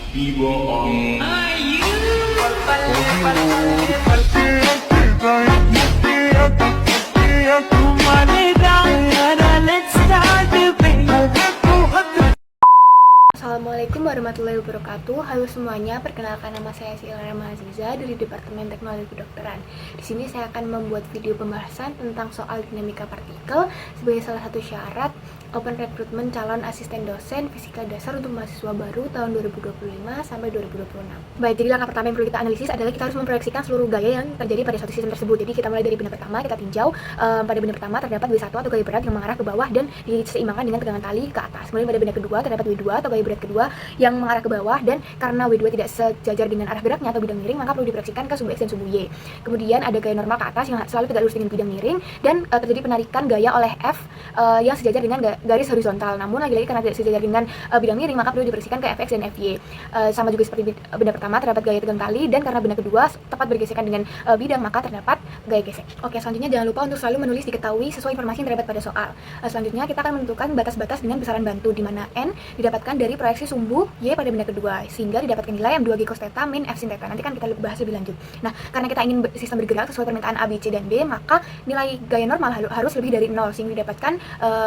Tiba ang Assalamualaikum warahmatullahi wabarakatuh. Halo semuanya, perkenalkan nama saya Silara Maziza dari Departemen Teknologi Kedokteran. Di sini saya akan membuat video pembahasan tentang soal dinamika partikel sebagai salah satu syarat open recruitment calon asisten dosen fisika dasar untuk mahasiswa baru tahun 2025 sampai 2026. Baik, jadi langkah pertama yang perlu kita analisis adalah kita harus memproyeksikan seluruh gaya yang terjadi pada suatu sistem tersebut. Jadi kita mulai dari benda pertama, kita tinjau pada benda pertama terdapat W1 atau gaya berat yang mengarah ke bawah dan diseimbangkan dengan tegangan tali ke atas. Kemudian pada benda kedua terdapat W2 atau gaya berat kedua yang mengarah ke bawah dan karena W2 tidak sejajar dengan arah geraknya atau bidang miring, maka perlu diproyeksikan ke sumbu X dan sumbu Y. Kemudian ada gaya normal ke atas yang selalu tegak lurus dengan bidang miring dan terjadi penarikan gaya oleh F yang sejajar dengan garis horizontal. Namun lagi-lagi karena tidak sejajar dengan bidang miring, maka perlu diproyeksikan ke Fx dan Fy. Sama juga seperti benda pertama terdapat gaya tegang tali dan karena benda kedua tepat bergesekan dengan bidang, maka terdapat gaya gesek. Oke, selanjutnya jangan lupa untuk selalu menulis diketahui sesuai informasi yang terdapat pada soal. Selanjutnya kita akan menentukan batas-batas dengan besaran bantu di mana N didapatkan dari proyeksi sumbu Y pada benda kedua sehingga didapatkan nilai M2G cos theta min F sin theta. Nanti kan kita bahas lebih lanjut. Nah, karena kita ingin sistem bergerak sesuai permintaan A, B, C, dan D, maka nilai gaya normal harus lebih dari 0 sehingga didapatkan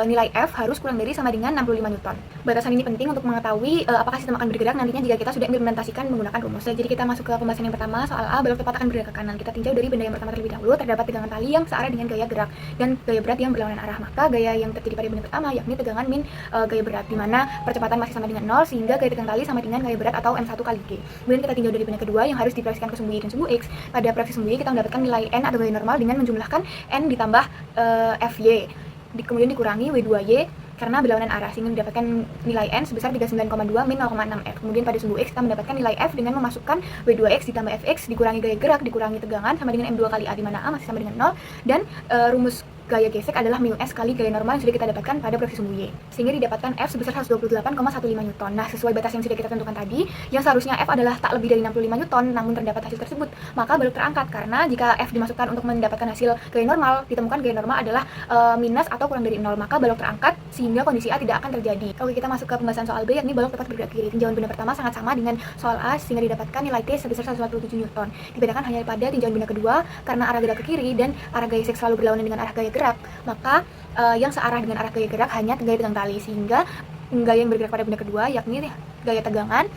nilai F harus kurang dari sama dengan 65 Newton. Batasan ini penting untuk mengetahui apakah sistem akan bergerak nantinya jika kita sudah implementasikan menggunakan rumusnya. Jadi kita masuk ke pembahasan yang pertama, soal A, balok tepat akan bergerak ke kanan. Kita tinjau dari benda yang pertama terlebih dahulu, terdapat tegangan tali yang searah dengan gaya gerak dan gaya berat yang berlawanan arah. Maka gaya yang terjadi pada benda pertama yakni tegangan min gaya berat, di mana percepatan masih sama dengan 0 sehingga gaya tegangan tali sama dengan gaya berat atau M1 kali G. Kemudian kita tinjau dari benda kedua yang harus diproyeksikan ke sumbu Y dan sumbu X. Pada proyeksi sumbu Y kita mendapatkan nilai N atau gaya normal dengan menjumlahkan N ditambah Fy. Kemudian dikurangi W2Y karena berlawanan arah sehingga mendapatkan nilai N sebesar 39,2 min 0,6 F. Kemudian pada sumbu X kita mendapatkan nilai F dengan memasukkan W2X ditambah Fx dikurangi gaya gerak dikurangi tegangan sama dengan M2 kali A, di mana A masih sama dengan 0 dan rumus gaya gesek adalah mu S kali gaya normal yang sudah kita dapatkan pada proyeksi sumbu Y sehingga didapatkan F sebesar 128,15 Newton. Nah, sesuai batas yang sudah kita tentukan tadi, yang seharusnya F adalah tak lebih dari 65 Newton, namun terdapat hasil tersebut, maka balok terangkat karena jika F dimasukkan untuk mendapatkan hasil gaya normal, ditemukan gaya normal adalah minus atau kurang dari 0, maka balok terangkat sehingga kondisi A tidak akan terjadi. Oke, kita masuk ke pembahasan soal B, yakni balok tepat bergerak kiri. Tinjauan benda pertama sangat sama dengan soal A sehingga didapatkan nilai T sebesar 147 Newton. Dibedakan hanya pada tinjauan benda kedua karena arah gerak ke kiri dan arah gaya gesek selalu berlawanan dengan arah gaya gerak, maka yang searah dengan arah gaya gerak hanya gaya tegang tali sehingga gaya yang bergerak pada benda kedua yakni gaya tegangan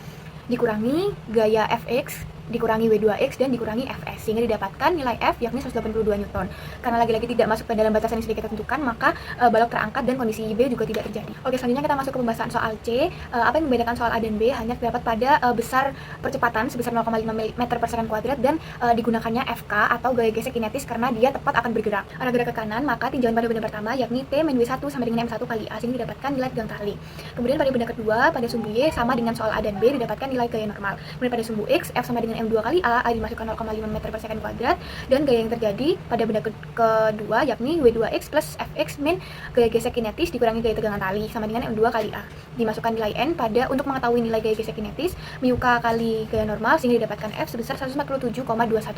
dikurangi gaya Fx dikurangi W2X dan dikurangi Fs sehingga didapatkan nilai F yakni 182 Newton. Karena lagi-lagi tidak masuk ke dalam batasan yang sudah kita tentukan, maka balok terangkat dan kondisi B juga tidak terjadi. Oke, selanjutnya kita masuk ke pembahasan soal C. Apa yang membedakan soal A dan B hanya terdapat pada besar percepatan sebesar 0,5 meter per second kuadrat dan digunakannya Fk atau gaya gesek kinetis karena dia tepat akan bergerak. Arah gerak ke kanan, maka tinjauan pada benda pertama yakni T min W1 sama dengan M1 kali A sehingga didapatkan nilai tegang tali. Kemudian pada benda kedua pada sumbu Y sama dengan soal A dan B didapatkan nilai gaya normal. Kemudian pada sumbu X F sama dengan M2 kali A dimasukkan 0,5 meter per second kuadrat dan gaya yang terjadi pada benda kedua yakni W2X plus Fx min gaya gesek kinetis dikurangi gaya tegangan tali sama dengan M2 kali A. Dimasukkan nilai N pada untuk mengetahui nilai gaya gesek kinetis mu K kali gaya normal sehingga didapatkan F sebesar 147,21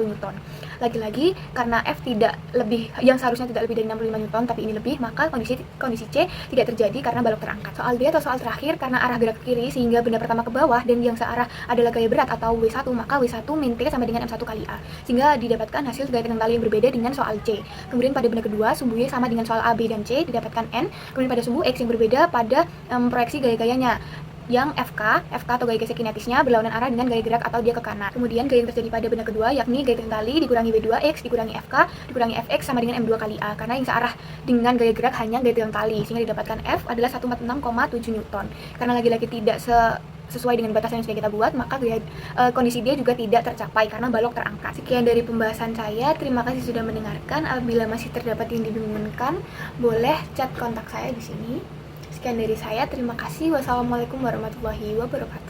Newton. Lagi-lagi karena F tidak lebih, yang seharusnya tidak lebih dari 65 Newton tapi ini lebih, maka kondisi C tidak terjadi karena balok terangkat. Soal D atau soal terakhir karena arah gerak ke kiri sehingga benda pertama ke bawah dan yang searah adalah gaya berat atau W1, maka W1 min T sama dengan M1 kali A sehingga didapatkan hasil gaya tegang tali yang berbeda dengan soal C. Kemudian pada benda kedua sumbu Y sama dengan soal A, B, dan C didapatkan N. Kemudian pada sumbu X yang berbeda pada proyeksi gaya-gayanya yang Fk atau gaya gesek kinetisnya berlawanan arah dengan gaya gerak atau dia ke kanan. Kemudian gaya yang terjadi pada benda kedua yakni gaya tegang tali dikurangi W2X dikurangi Fk dikurangi Fx sama dengan M2 kali A karena yang searah dengan gaya gerak hanya gaya tegang tali sehingga didapatkan F adalah 146,7 Newton. Karena lagi-lagi tidak sesuai dengan batasan yang sudah kita buat, maka kondisi dia juga tidak tercapai karena balok terangkat. Sekian dari pembahasan saya, terima kasih sudah mendengarkan. Apabila masih terdapat yang dibingungkan, boleh chat kontak saya di sini. Sekian dari saya, terima kasih. Wassalamualaikum warahmatullahi wabarakatuh.